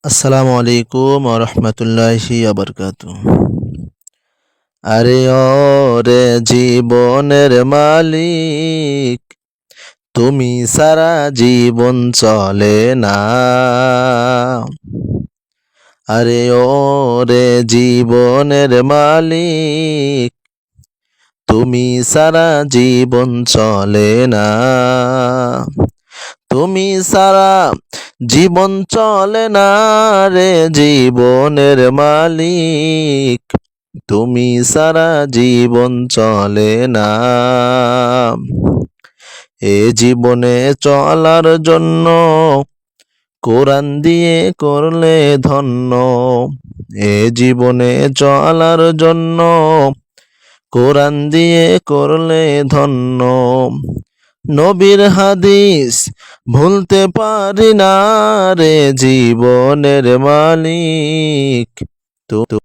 আসসালামু আলাইকুম ওয়া রাহমাতুল্লাহি ওয়া বারাকাতুহু। আরে ও রে জীবনের মালিক, তুমি সারা জীবন চলে না। আরে ও রে জীবনের মালিক, তুমি সারা জীবন চলে না। তুমি সারা জীবন চলে না রে জীবনের মালিক, তুমি সারা জীবন চলে না। এ জীবনে চলার জন্য কোরআন দিয়ে করলে ধন্য। এ জীবনে চলার জন্য কোরআন দিয়ে করলে ধন্য। নবীর হাদিস ভুলতে পারি না রে জীবনের মালিক।